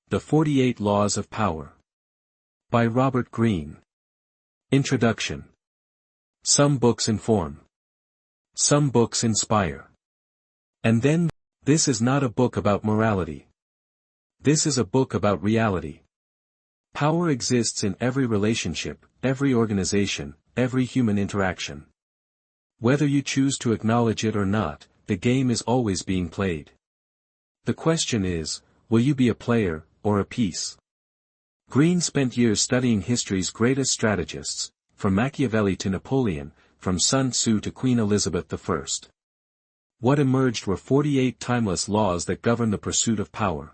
The 48 Laws of Power. By Robert Greene. Introduction. Some books inform. Some books inspire. And then, this is not a book about morality. This is a book about reality. Power exists in every relationship, every organization, every human interaction. Whether you choose to acknowledge it or not, the game is always being played. The question is, will you be a player, or a piece? Greene spent years studying history's greatest strategists, from Machiavelli to Napoleon, from Sun Tzu to Queen Elizabeth I. What emerged were 48 timeless laws that govern the pursuit of power.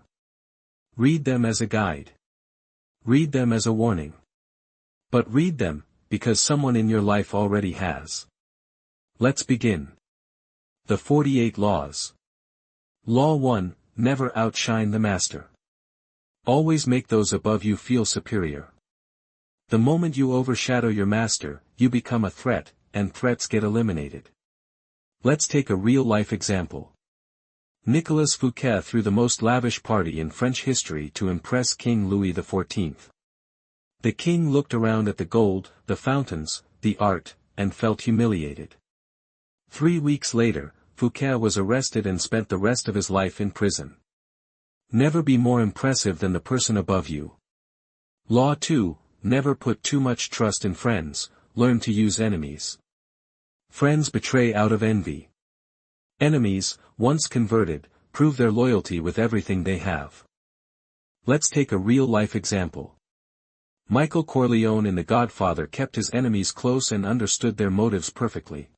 Read them as a guide. Read them as a warning. But read them, because someone in your life already has. Let's begin. The 48 Laws. Law 1, never outshine the master. Always make those above you feel superior. The moment you overshadow your master, you become a threat, and threats get eliminated. Let's take a real-life example. Nicolas Fouquet threw the most lavish party in French history to impress King Louis XIV. The king looked around at the gold, the fountains, the art, and felt humiliated. 3 weeks later, Fouquet was arrested and spent the rest of his life in prison. Never be more impressive than the person above you. Law 2, never put too much trust in friends, learn to use enemies. Friends betray out of envy. Enemies, once converted, prove their loyalty with everything they have. Let's take a real-life example. Michael Corleone in The Godfather kept his enemies close and understood their motives perfectly.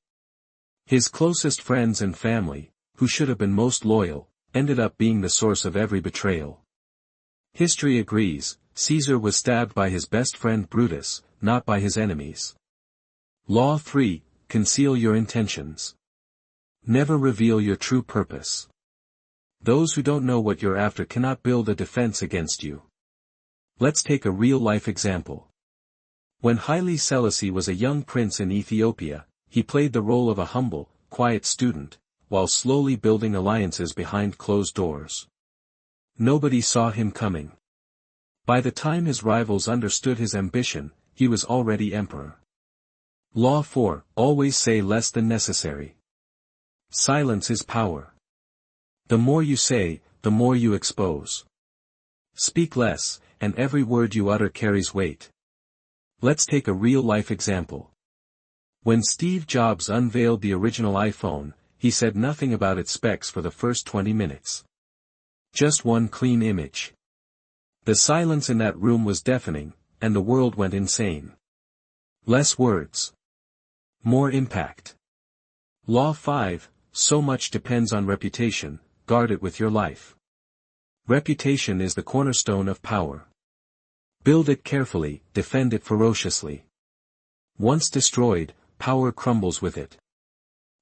His closest friends and family, who should have been most loyal, ended up being the source of every betrayal. History agrees, Caesar was stabbed by his best friend Brutus, not by his enemies. Law 3, conceal your intentions. Never reveal your true purpose. Those who don't know what you're after cannot build a defense against you. Let's take a real-life example. When Haile Selassie was a young prince in Ethiopia, he played the role of a humble, quiet student, while slowly building alliances behind closed doors. Nobody saw him coming. By the time his rivals understood his ambition, he was already emperor. Law 4, always say less than necessary. Silence is power. The more you say, the more you expose. Speak less, and every word you utter carries weight. Let's take a real-life example. When Steve Jobs unveiled the original iPhone, he said nothing about its specs for the first 20 minutes. Just one clean image. The silence in that room was deafening, and the world went insane. Less words. More impact. Law 5, so much depends on reputation, guard it with your life. Reputation is the cornerstone of power. Build it carefully, defend it ferociously. Once destroyed, power crumbles with it.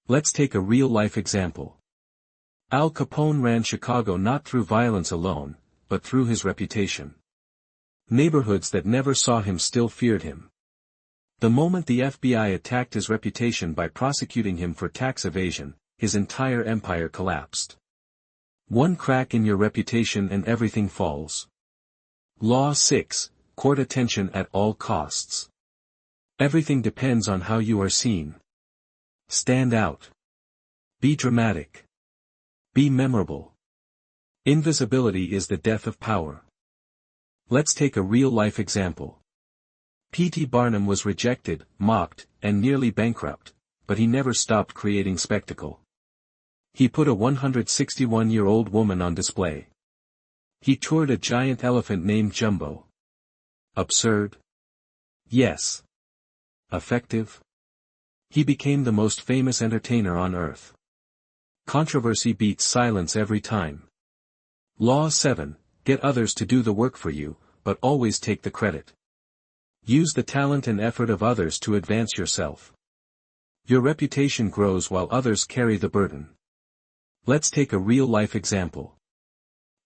Let's take a real-life example. Al Capone ran Chicago not through violence alone, but through his reputation. Neighborhoods that never saw him still feared him. The moment the FBI attacked his reputation by prosecuting him for tax evasion, his entire empire collapsed. One crack in your reputation and everything falls. Law 6, court attention at all costs. Everything depends on how you are seen. Stand out. Be dramatic. Be memorable. Invisibility is the death of power. Let's take a real-life example. P.T. Barnum was rejected, mocked, and nearly bankrupt, but he never stopped creating spectacle. He put a 161-year-old woman on display. He toured a giant elephant named Jumbo. Absurd? Yes. Effective? He became the most famous entertainer on earth. Controversy beats silence every time. Law 7, get others to do the work for you, but always take the credit. Use the talent and effort of others to advance yourself. Your reputation grows while others carry the burden. Let's take a real-life example.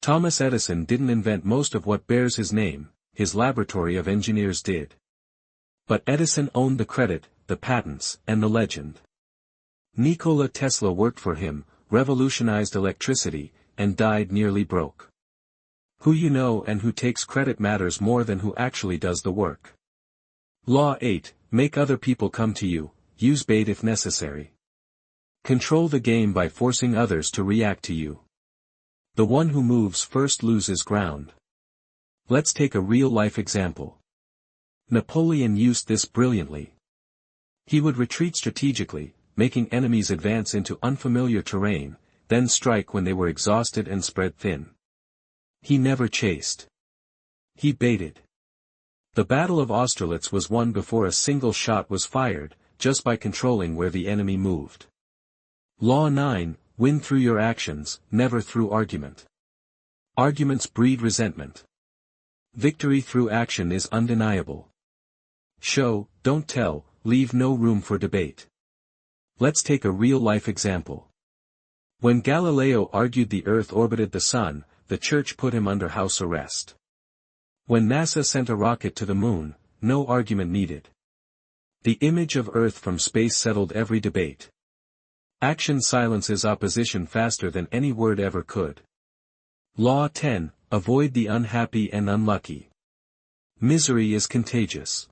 Thomas Edison didn't invent most of what bears his name, his laboratory of engineers did. But Edison owned the credit, the patents, and the legend. Nikola Tesla worked for him, revolutionized electricity, and died nearly broke. Who you know and who takes credit matters more than who actually does the work. Law 8, make other people come to you, use bait if necessary. Control the game by forcing others to react to you. The one who moves first loses ground. Let's take a real-life example. Napoleon used this brilliantly. He would retreat strategically, making enemies advance into unfamiliar terrain, then strike when they were exhausted and spread thin. He never chased. He baited. The Battle of Austerlitz was won before a single shot was fired, just by controlling where the enemy moved. Law 9, win through your actions, never through argument. Arguments breed resentment. Victory through action is undeniable. Show, don't tell, leave no room for debate. Let's take a real-life example. When Galileo argued the Earth orbited the Sun, the Church put him under house arrest. When NASA sent a rocket to the Moon, no argument needed. The image of Earth from space settled every debate. Action silences opposition faster than any word ever could. Law 10, avoid the unhappy and unlucky. Misery is contagious.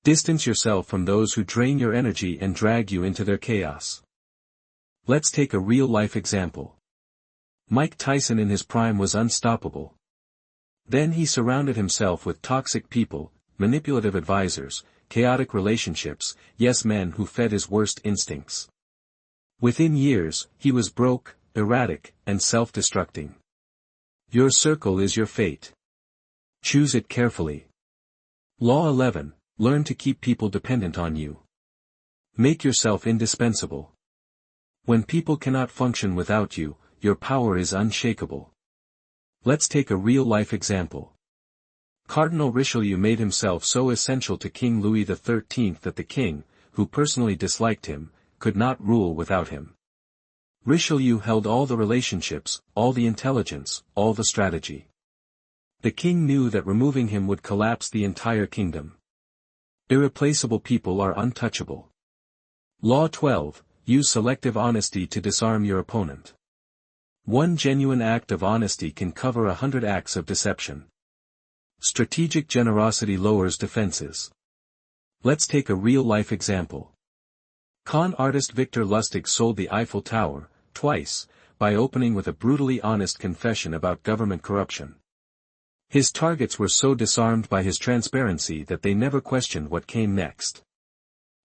Distance yourself from those who drain your energy and drag you into their chaos. Let's take a real-life example. Mike Tyson in his prime was unstoppable. Then he surrounded himself with toxic people, manipulative advisors, chaotic relationships, yes men who fed his worst instincts. Within years, he was broke, erratic, and self-destructing. Your circle is your fate. Choose it carefully. Law 11, learn to keep people dependent on you. Make yourself indispensable. When people cannot function without you, your power is unshakable. Let's take a real-life example. Cardinal Richelieu made himself so essential to King Louis XIII that the king, who personally disliked him, could not rule without him. Richelieu held all the relationships, all the intelligence, all the strategy. The king knew that removing him would collapse the entire kingdom. Irreplaceable people are untouchable. Law 12, use selective honesty to disarm your opponent. One genuine act of honesty can cover 100 acts of deception. Strategic generosity lowers defenses. Let's take a real-life example. Con artist Victor Lustig sold the Eiffel Tower, twice, by opening with a brutally honest confession about government corruption. His targets were so disarmed by his transparency that they never questioned what came next.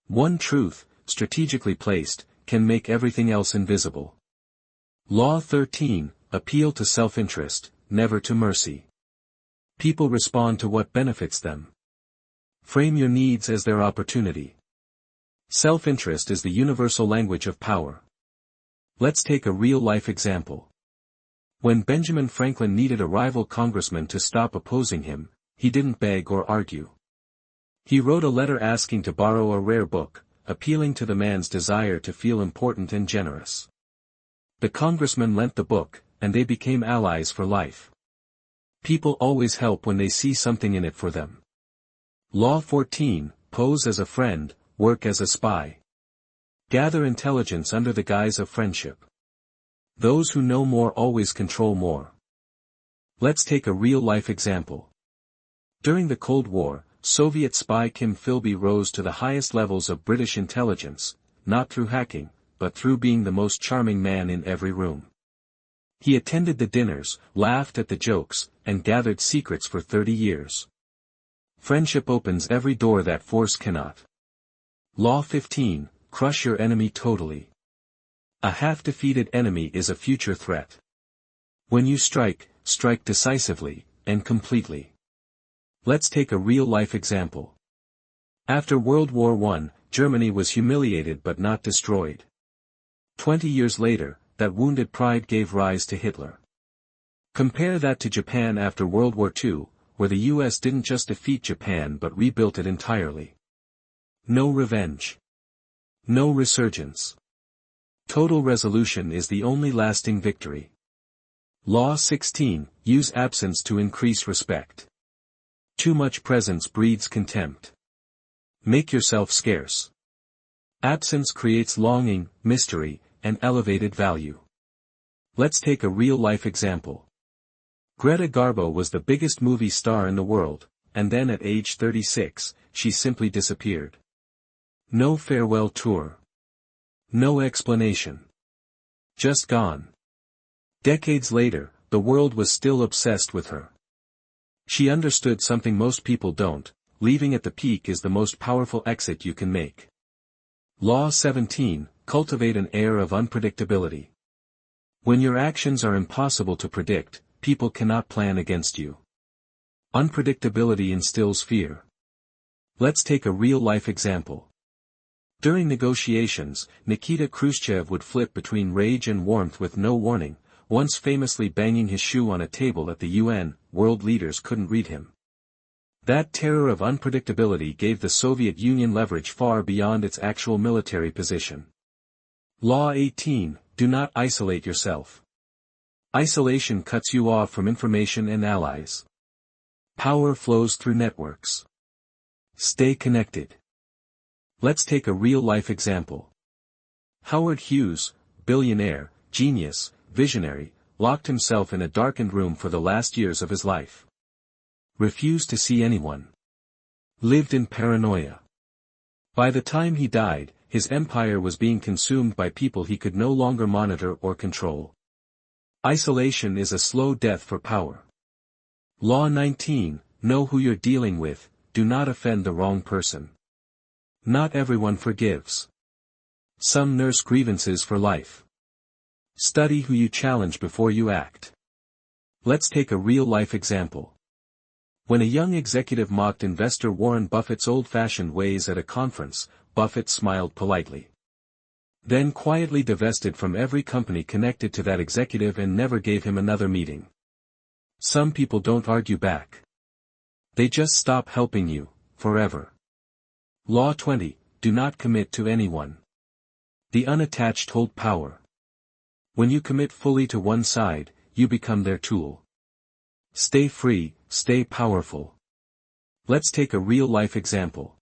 One truth, strategically placed, can make everything else invisible. Law 13, appeal to self-interest, never to mercy. People respond to what benefits them. Frame your needs as their opportunity. Self-interest is the universal language of power. Let's take a real-life example. When Benjamin Franklin needed a rival congressman to stop opposing him, he didn't beg or argue. He wrote a letter asking to borrow a rare book, appealing to the man's desire to feel important and generous. The congressman lent the book, and they became allies for life. People always help when they see something in it for them. Law 14, pose as a friend, work as a spy. Gather intelligence under the guise of friendship. Those who know more always control more. Let's take a real-life example. During the Cold War, Soviet spy Kim Philby rose to the highest levels of British intelligence, not through hacking, but through being the most charming man in every room. He attended the dinners, laughed at the jokes, and gathered secrets for 30 years. Friendship opens every door that force cannot. Law 15, crush your enemy totally. A half-defeated enemy is a future threat. When you strike, strike decisively, and completely. Let's take a real-life example. After World War I, Germany was humiliated but not destroyed. 20 years later, that wounded pride gave rise to Hitler. Compare that to Japan after World War II, where the US didn't just defeat Japan but rebuilt it entirely. No revenge. No resurgence. Total resolution is the only lasting victory. Law 16, use absence to increase respect. Too much presence breeds contempt. Make yourself scarce. Absence creates longing, mystery, and elevated value. Let's take a real-life example. Greta Garbo was the biggest movie star in the world, and then at age 36, she simply disappeared. No farewell tour. No explanation. Just gone. Decades later, the world was still obsessed with her. She understood something most people don't: leaving at the peak is the most powerful exit you can make. Law 17, cultivate an air of unpredictability. When your actions are impossible to predict, people cannot plan against you. Unpredictability instills fear. Let's take a real-life example. During negotiations, Nikita Khrushchev would flip between rage and warmth with no warning, once famously banging his shoe on a table at the UN. World leaders couldn't read him. That terror of unpredictability gave the Soviet Union leverage far beyond its actual military position. Law 18, do not isolate yourself. Isolation cuts you off from information and allies. Power flows through networks. Stay connected. Let's take a real-life example. Howard Hughes, billionaire, genius, visionary, locked himself in a darkened room for the last years of his life. Refused to see anyone. Lived in paranoia. By the time he died, his empire was being consumed by people he could no longer monitor or control. Isolation is a slow death for power. Law 19, know who you're dealing with, do not offend the wrong person. Not everyone forgives. Some nurse grievances for life. Study who you challenge before you act. Let's take a real-life example. When a young executive mocked investor Warren Buffett's old-fashioned ways at a conference, Buffett smiled politely. Then quietly divested from every company connected to that executive and never gave him another meeting. Some people don't argue back. They just stop helping you, forever. Law 20, do not commit to anyone. The unattached hold power. When you commit fully to one side, you become their tool. Stay free, stay powerful. Let's take a real-life example.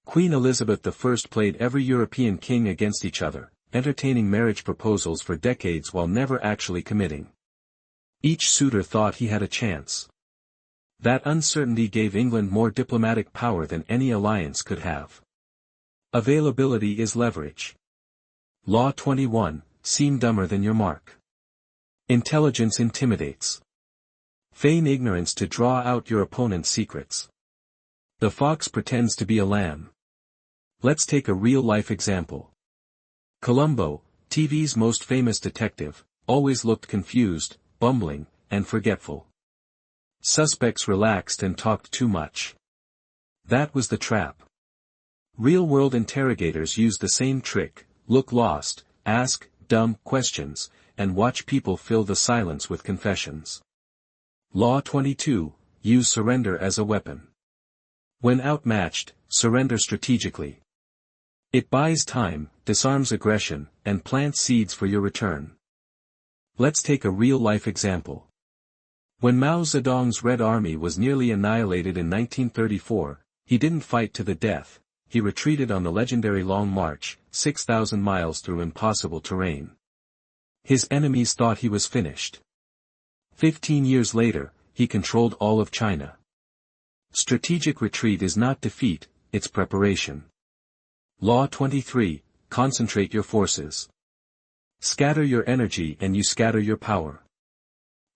Queen Elizabeth I played every European king against each other, entertaining marriage proposals for decades while never actually committing. Each suitor thought he had a chance. That uncertainty gave England more diplomatic power than any alliance could have. Availability is leverage. Law 21, seem dumber than your mark. Intelligence intimidates. Feign ignorance to draw out your opponent's secrets. The fox pretends to be a lamb. Let's take a real-life example. Columbo, TV's most famous detective, always looked confused, bumbling, and forgetful. Suspects relaxed and talked too much. That was the trap. Real-world interrogators use the same trick: look lost, ask dumb questions, and watch people fill the silence with confessions. Law 22, use surrender as a weapon. When outmatched, surrender strategically. It buys time, disarms aggression, and plants seeds for your return. Let's take a real-life example. When Mao Zedong's Red Army was nearly annihilated in 1934, he didn't fight to the death. He retreated on the legendary Long March, 6,000 miles through impossible terrain. His enemies thought he was finished. 15 years later, he controlled all of China. Strategic retreat is not defeat, it's preparation. Law 23, concentrate your forces. Scatter your energy and you scatter your power.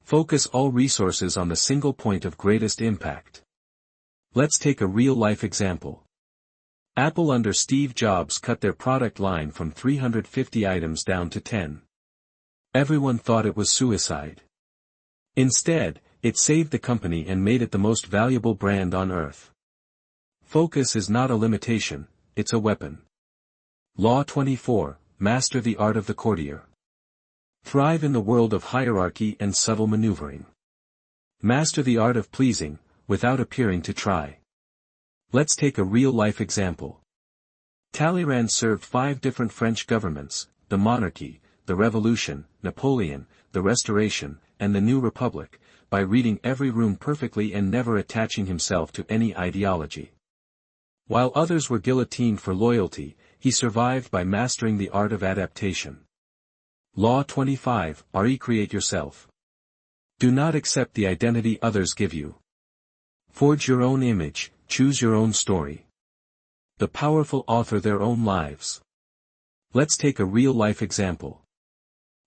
Focus all resources on the single point of greatest impact. Let's take a real-life example. Apple under Steve Jobs cut their product line from 350 items down to 10. Everyone thought it was suicide. Instead, it saved the company and made it the most valuable brand on earth. Focus is not a limitation, it's a weapon. Law 24, master the art of the courtier. Thrive in the world of hierarchy and subtle maneuvering. Master the art of pleasing, without appearing to try. Let's take a real-life example. Talleyrand served 5 different French governments: the monarchy, the Revolution, Napoleon, the Restoration, and the New Republic, by reading every room perfectly and never attaching himself to any ideology. While others were guillotined for loyalty, he survived by mastering the art of adaptation. Law 25, recreate yourself. Do not accept the identity others give you. Forge your own image, choose your own story. The powerful author their own lives. Let's take a real-life example.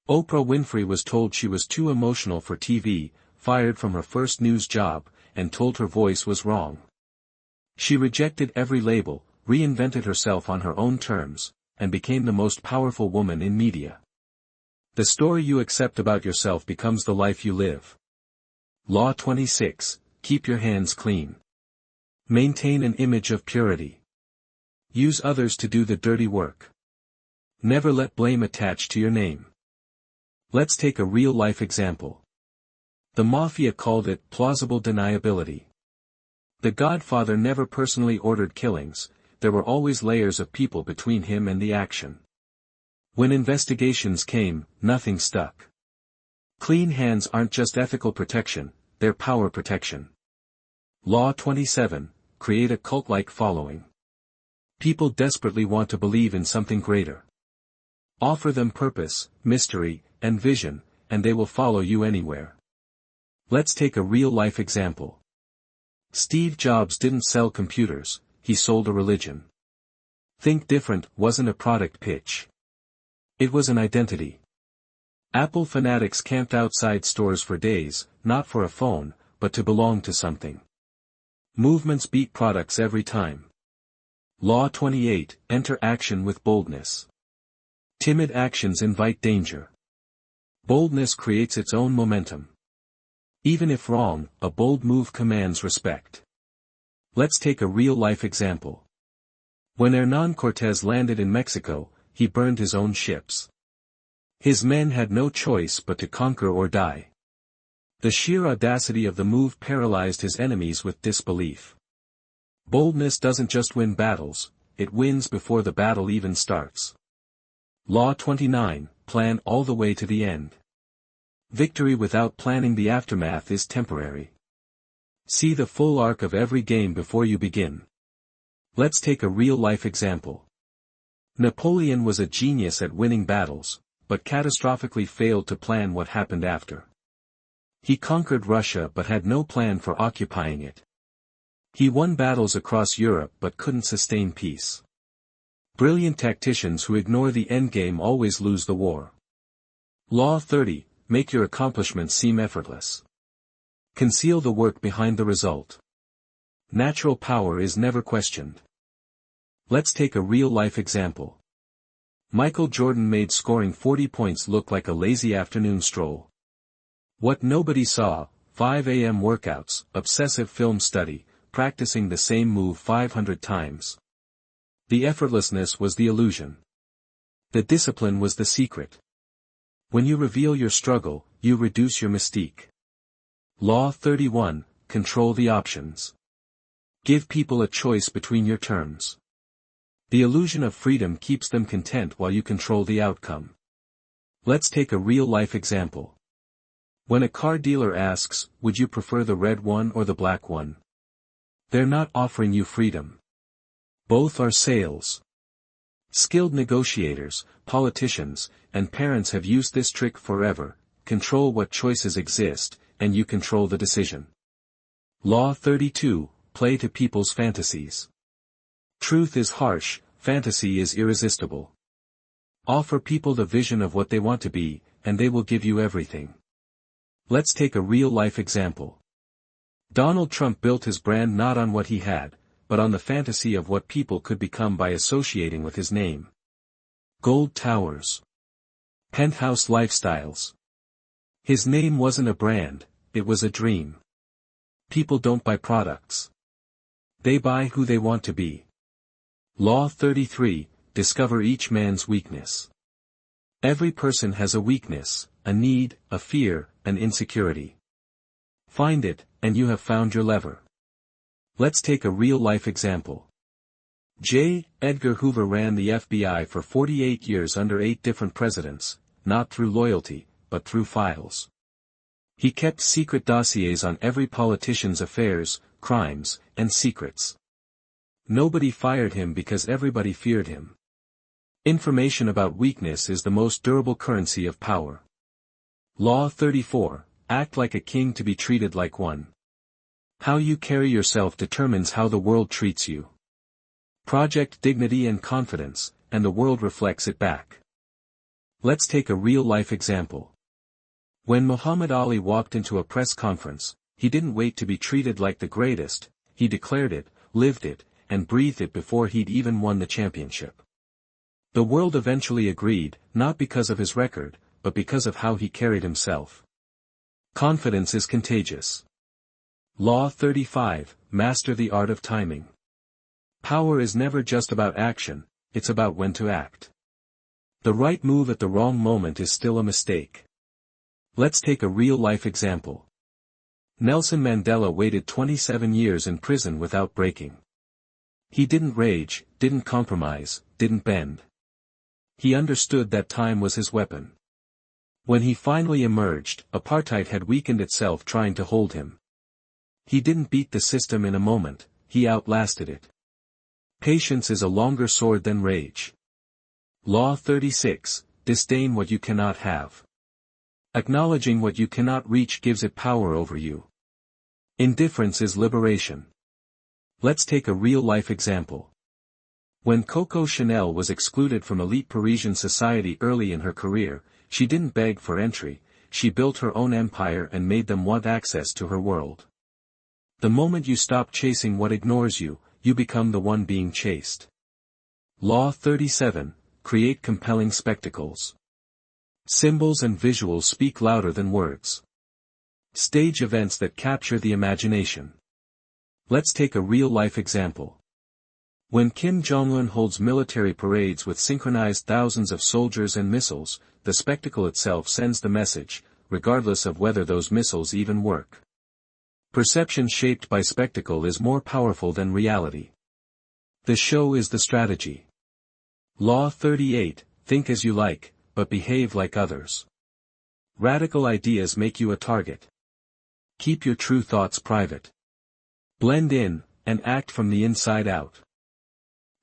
Oprah Winfrey was told she was too emotional for TV, fired from her first news job, and told her voice was wrong. She rejected every label, reinvented herself on her own terms, and became the most powerful woman in media. The story you accept about yourself becomes the life you live. Law 26, keep your hands clean. Maintain an image of purity. Use others to do the dirty work. Never let blame attach to your name. Let's take a real-life example. The Mafia called it plausible deniability. The Godfather never personally ordered killings, there were always layers of people between him and the action. When investigations came, nothing stuck. Clean hands aren't just ethical protection, they're power protection. Law 27, create a cult-like following. People desperately want to believe in something greater. Offer them purpose, mystery, and vision, and they will follow you anywhere. Let's take a real-life example. Steve Jobs didn't sell computers, he sold a religion. Think Different wasn't a product pitch. It was an identity. Apple fanatics camped outside stores for days, not for a phone, but to belong to something. Movements beat products every time. Law 28, enter action with boldness. Timid actions invite danger. Boldness creates its own momentum. Even if wrong, a bold move commands respect. Let's take a real-life example. When Hernán Cortés landed in Mexico, he burned his own ships. His men had no choice but to conquer or die. The sheer audacity of the move paralyzed his enemies with disbelief. Boldness doesn't just win battles, it wins before the battle even starts. Law 29, plan all the way to the end. Victory without planning the aftermath is temporary. See the full arc of every game before you begin. Let's take a real-life example. Napoleon was a genius at winning battles, but catastrophically failed to plan what happened after. He conquered Russia but had no plan for occupying it. He won battles across Europe but couldn't sustain peace. Brilliant tacticians who ignore the endgame always lose the war. Law 30, make your accomplishments seem effortless. Conceal the work behind the result. Natural power is never questioned. Let's take a real-life example. Michael Jordan made scoring 40 points look like a lazy afternoon stroll. What nobody saw, 5 a.m. workouts, obsessive film study, practicing the same move 500 times. The effortlessness was the illusion. The discipline was the secret. When you reveal your struggle, you reduce your mystique. Law 31, control the options. Give people a choice between your terms. The illusion of freedom keeps them content while you control the outcome. Let's take a real-life example. When a car dealer asks, would you prefer the red one or the black one? They're not offering you freedom. Both are sales. Skilled negotiators, politicians, and parents have used this trick forever. Control what choices exist, and you control the decision. Law 32, play to people's fantasies. Truth is harsh, fantasy is irresistible. Offer people the vision of what they want to be, and they will give you everything. Let's take a real-life example. Donald Trump built his brand not on what he had, but on the fantasy of what people could become by associating with his name. Gold towers. Penthouse lifestyles. His name wasn't a brand, it was a dream. People don't buy products. They buy who they want to be. Law 33, discover each man's weakness. Every person has a weakness, a need, a fear, an insecurity. Find it, and you have found your lever. Let's take a real-life example. J. Edgar Hoover ran the FBI for 48 years under 8 different presidents, not through loyalty, but through files. He kept secret dossiers on every politician's affairs, crimes, and secrets. Nobody fired him because everybody feared him. Information about weakness is the most durable currency of power. Law 34, act like a king to be treated like one. How you carry yourself determines how the world treats you. Project dignity and confidence, and the world reflects it back. Let's take a real-life example. When Muhammad Ali walked into a press conference, he didn't wait to be treated like the greatest, he declared it, lived it, and breathed it before he'd even won the championship. The world eventually agreed, not because of his record, but because of how he carried himself. Confidence is contagious. Law 35, Master the art of timing. Power is never just about action, it's about when to act. The right move at the wrong moment is still a mistake. Let's take a real-life example. Nelson Mandela waited 27 years in prison without breaking. He didn't rage, didn't compromise, didn't bend. He understood that time was his weapon. When he finally emerged, apartheid had weakened itself trying to hold him. He didn't beat the system in a moment, he outlasted it. Patience is a longer sword than rage. Law 36, Disdain what you cannot have. Acknowledging what you cannot reach gives it power over you. Indifference is liberation. Let's take a real-life example. When Coco Chanel was excluded from elite Parisian society early in her career, she didn't beg for entry, she built her own empire and made them want access to her world. The moment you stop chasing what ignores you, you become the one being chased. Law 37, Create compelling spectacles. Symbols and visuals speak louder than words. Stage events that capture the imagination. Let's take a real-life example. When Kim Jong-un holds military parades with synchronized thousands of soldiers and missiles, the spectacle itself sends the message, regardless of whether those missiles even work. Perception shaped by spectacle is more powerful than reality. The show is the strategy. Law 38, Think as you like, but behave like others. Radical ideas make you a target. Keep your true thoughts private. Blend in, and act from the inside out.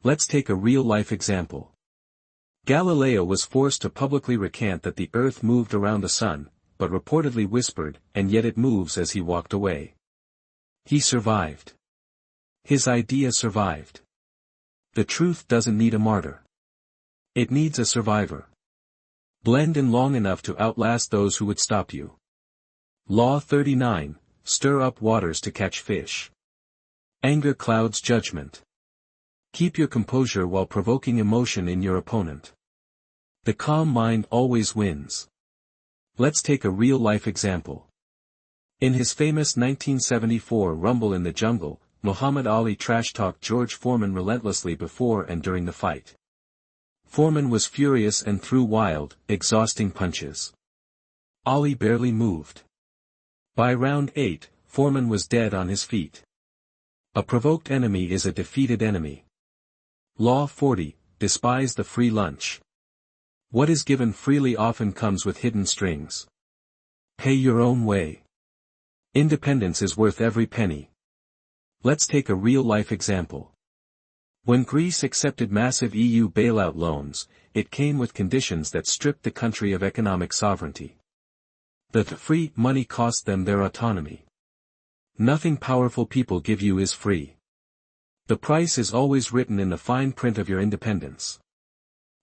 Let's take a real-life example. Galileo was forced to publicly recant that the Earth moved around the Sun, but reportedly whispered, and yet it moves as he walked away. He survived. His idea survived. The truth doesn't need a martyr. It needs a survivor. Blend in long enough to outlast those who would stop you. Law 39, Stir up waters to catch fish. Anger clouds judgment. Keep your composure while provoking emotion in your opponent. The calm mind always wins. Let's take a real-life example. In his famous 1974 Rumble in the Jungle, Muhammad Ali trash-talked George Foreman relentlessly before and during the fight. Foreman was furious and threw wild, exhausting punches. Ali barely moved. By round 8, Foreman was dead on his feet. A provoked enemy is a defeated enemy. Law 40, Despise the free lunch. What is given freely often comes with hidden strings. Pay your own way. Independence is worth every penny. Let's take a real-life example. When Greece accepted massive EU bailout loans, it came with conditions that stripped the country of economic sovereignty. The free money cost them their autonomy. Nothing powerful people give you is free. The price is always written in the fine print of your independence.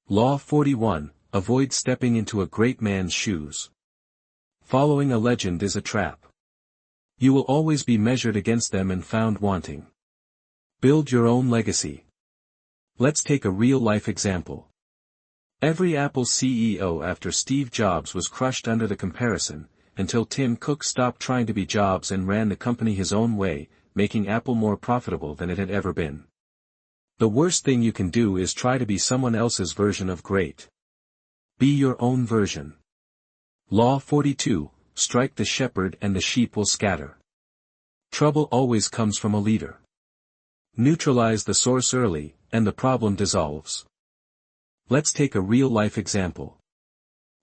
Law 41, Avoid stepping into a great man's shoes. Following a legend is a trap. You will always be measured against them and found wanting. Build your own legacy. Let's take a real-life example. Every Apple CEO after Steve Jobs was crushed under the comparison, until Tim Cook stopped trying to be Jobs and ran the company his own way, making Apple more profitable than it had ever been. The worst thing you can do is try to be someone else's version of great. Be your own version. Law 42, Strike the shepherd and the sheep will scatter. Trouble always comes from a leader. Neutralize the source early, and the problem dissolves. Let's take a real-life example.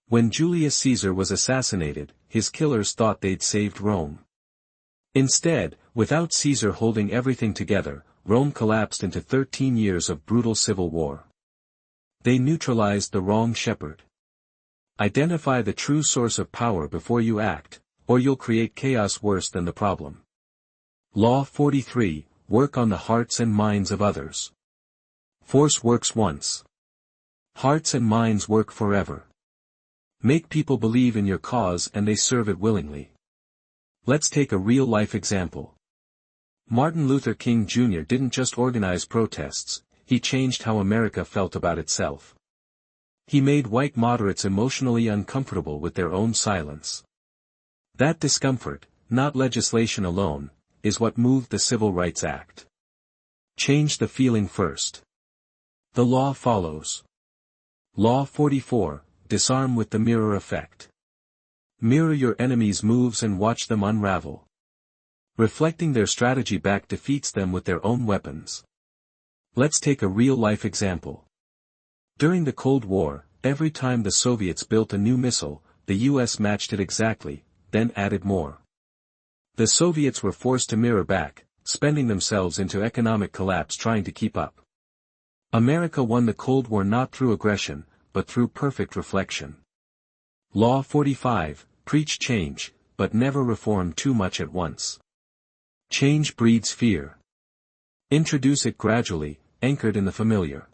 When Julius Caesar was assassinated, his killers thought they'd saved Rome. Instead, without Caesar holding everything together, Rome collapsed into 13 years of brutal civil war. They neutralized the wrong shepherd. Identify the true source of power before you act, or you'll create chaos worse than the problem. Law 43, work on the hearts and minds of others. Force works once. Hearts and minds work forever. Make people believe in your cause and they serve it willingly. Let's take a real-life example. Martin Luther King Jr. didn't just organize protests, he changed how America felt about itself. He made white moderates emotionally uncomfortable with their own silence. That discomfort, not legislation alone, is what moved the Civil Rights Act. Change the feeling first. The law follows. Law 44, disarm with the mirror effect. Mirror your enemies' moves and watch them unravel. Reflecting their strategy back defeats them with their own weapons. Let's take a real-life example. During the Cold War, every time the Soviets built a new missile, the US matched it exactly, then added more. The Soviets were forced to mirror back, spending themselves into economic collapse trying to keep up. America won the Cold War not through aggression, but through perfect reflection. Law 45, preach change, but never reform too much at once. Change breeds fear. Introduce it gradually, anchored in the familiar.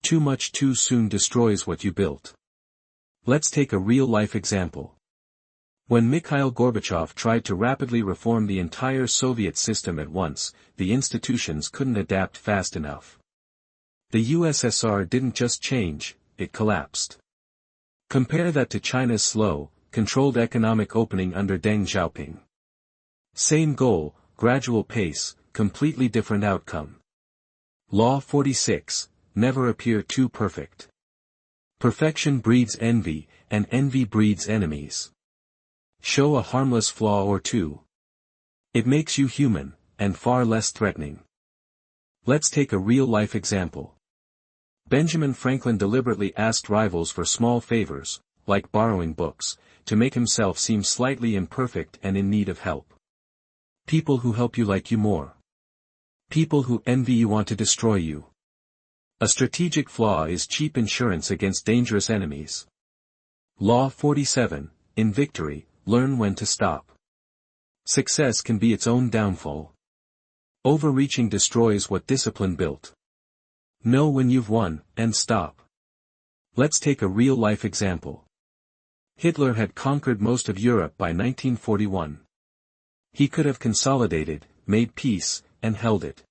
Too much too soon destroys what you built. Let's take a real-life example. When Mikhail Gorbachev tried to rapidly reform the entire Soviet system at once, the institutions couldn't adapt fast enough. The USSR didn't just change, it collapsed. Compare that to China's slow, controlled economic opening under Deng Xiaoping. Same goal, gradual pace, completely different outcome. Law 46, never appear too perfect. Perfection breeds envy, and envy breeds enemies. Show a harmless flaw or two. It makes you human, and far less threatening. Let's take a real-life example. Benjamin Franklin deliberately asked rivals for small favors, like borrowing books, to make himself seem slightly imperfect and in need of help. People who help you like you more. People who envy you want to destroy you. A strategic flaw is cheap insurance against dangerous enemies. Law 47, in victory, learn when to stop. Success can be its own downfall. Overreaching destroys what discipline built. Know when you've won, and stop. Let's take a real-life example. Hitler had conquered most of Europe by 1941. He could have consolidated, made peace, and held it.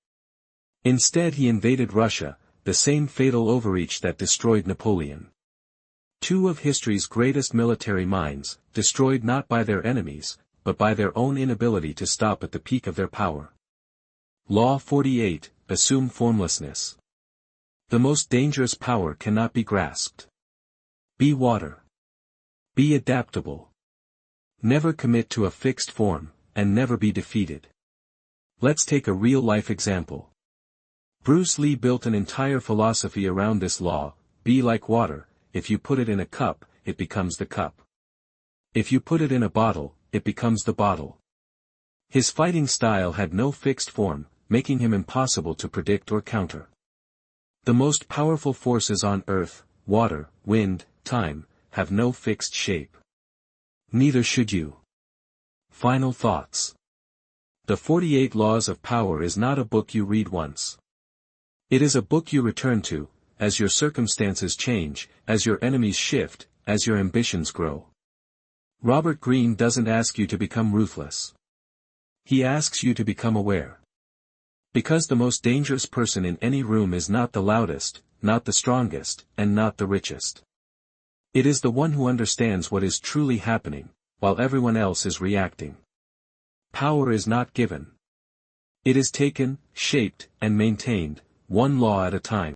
Instead he invaded Russia, the same fatal overreach that destroyed Napoleon. Two of history's greatest military minds, destroyed not by their enemies, but by their own inability to stop at the peak of their power. Law 48, assume formlessness. The most dangerous power cannot be grasped. Be water. Be adaptable. Never commit to a fixed form, and never be defeated. Let's take a real-life example. Bruce Lee built an entire philosophy around this law, be like water. If you put it in a cup, it becomes the cup. If you put it in a bottle, it becomes the bottle. His fighting style had no fixed form, making him impossible to predict or counter. The most powerful forces on earth, water, wind, time, have no fixed shape. Neither should you. Final thoughts. The 48 Laws of Power is not a book you read once. It is a book you return to, as your circumstances change, as your enemies shift, as your ambitions grow. Robert Greene doesn't ask you to become ruthless. He asks you to become aware. Because the most dangerous person in any room is not the loudest, not the strongest, and not the richest. It is the one who understands what is truly happening, while everyone else is reacting. Power is not given. It is taken, shaped, and maintained, one law at a time.